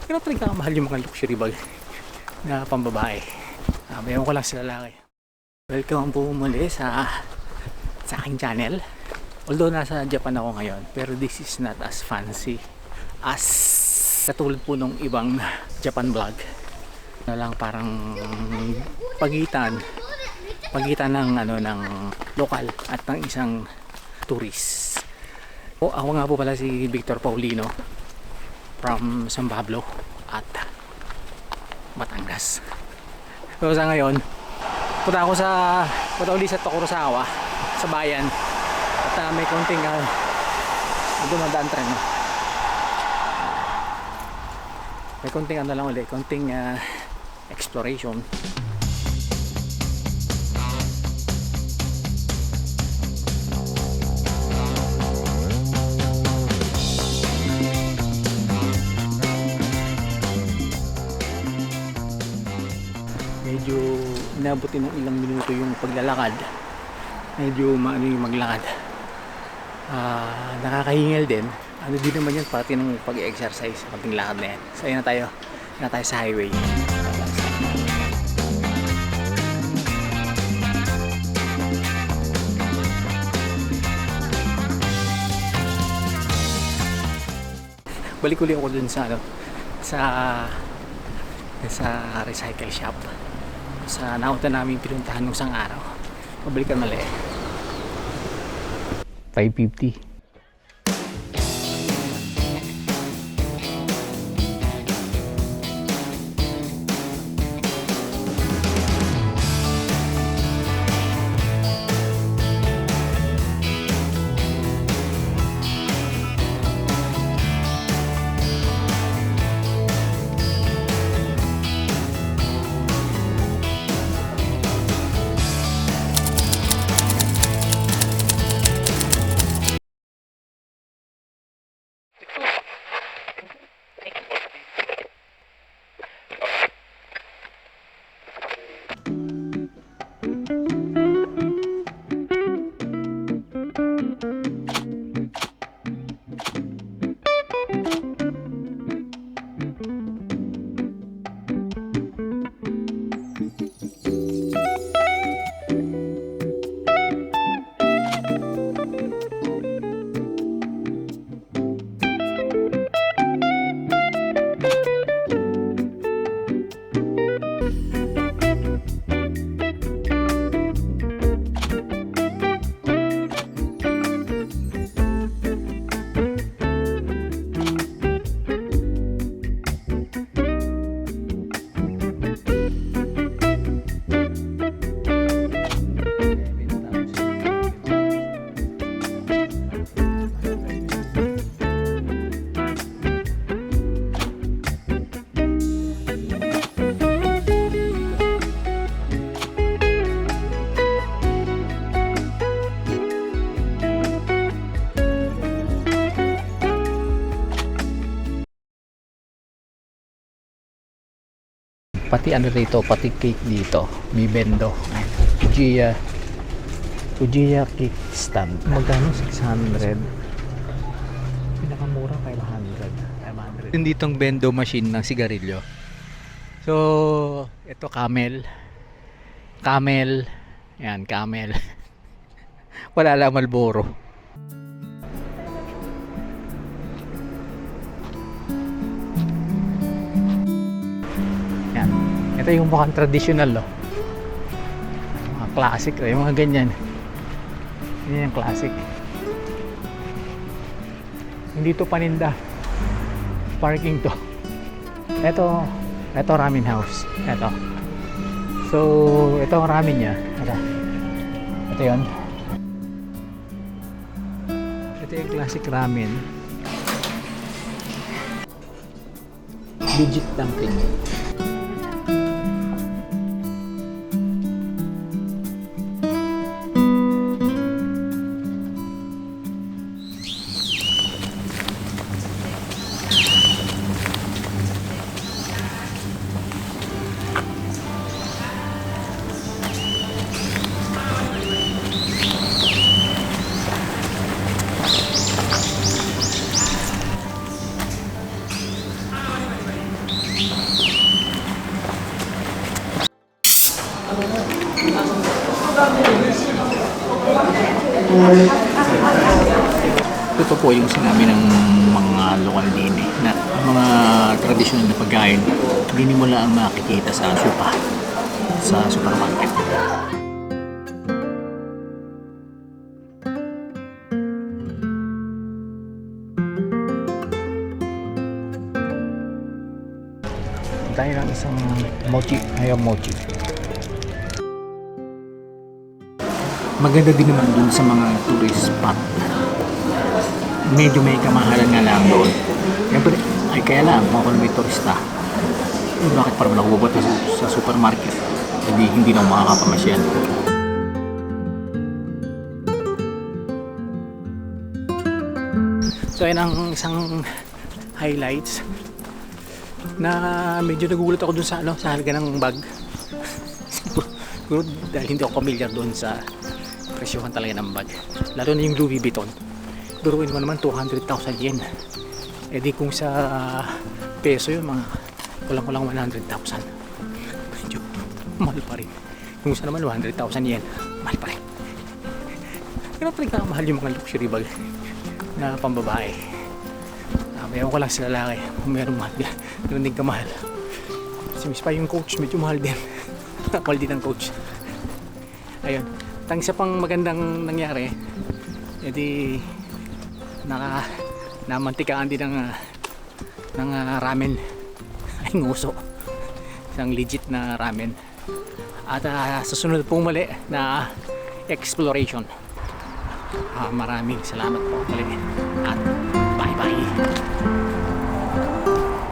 Pero talaga mahal yung mga luxury bag na pambabae. Bayan ko lang sa lalaki. Welcome po muli sa aking channel. Although nasa Japan ako ngayon, pero this is not as fancy as katulad po nung ibang Japan vlog. Na lang parang pagitan ng ng lokal at ng isang tourist. Ako nga po pala si Victor Paulino from San Pablo at Batangas. So sa ngayon, punta ulit sa Tokorozawa sa bayan at may konting dumadaan tren. May konting lang ulit, konting exploration. Medyo inabutin ng ilang minuto yung paglalakad. Medyo maano yung maglakad. Nakakahingal din. Ano din naman yan, pati ng pag-exercise, pagting lakad na yan. So ayun na tayo sa highway. Balik ulit ako dun sa recycle shop sa nauta namin pinuntahan nung isang araw. Pabalikan mali 550. Pati pati cake dito, may bendo. Fujiya cake stand. Magkano? 600. Pinakamura 500. Hindi itong bendo machine ng sigarilyo. So, ito camel. Yan, camel. Wala lang Marlboro. Ito yung mukhang traditional, mga classic, yung mga ganyan. Yan yung classic. Hindi to paninda, parking to. Ito ramen house. So ito ang ramen niya. Ito yun. Ito yung classic ramen. Digit dumpling. Ito po yung sinabi ng mga lokal din na mga tradisyonal na pagkain hindi mo lang makikita sa supermarket. Tayo ng isang mochi, ayaw mochi. Maganda din naman dun sa mga tourist spot. Medyo may kamahalan nga lang doon. Ay kaya lang, kung may turista, bakit parang nakubot sa supermarket? Hindi na makakapamasyal. So ayun ang isang highlights na medyo nagugulat ako dun sa halaga ng bag. Siguro dahil hindi ako familiar doon sa presyohan talaga ng bag. Lalo na yung Louis Vuitton. Duruin mo naman 200,000 yen. Eh di kung sa peso yun, mga kulang 100,000. Medyo mahal pa rin. Kung sa naman 100,000 yen, mahal pa rin. Kaya talaga mahal yung mga luxury bag na pambabae. Ewan ko lang sa lalaki kung meron mahal din. Meron din kamahal. Si Miss pa yung coach, medyo mahal din. Mahal din ang coach. Ayun. Tang isa pang magandang nangyari, edi namantikaan din ng ramen. Ay nguso. Isang legit na ramen. At sa sunod pong muli na exploration. Maraming salamat po muli.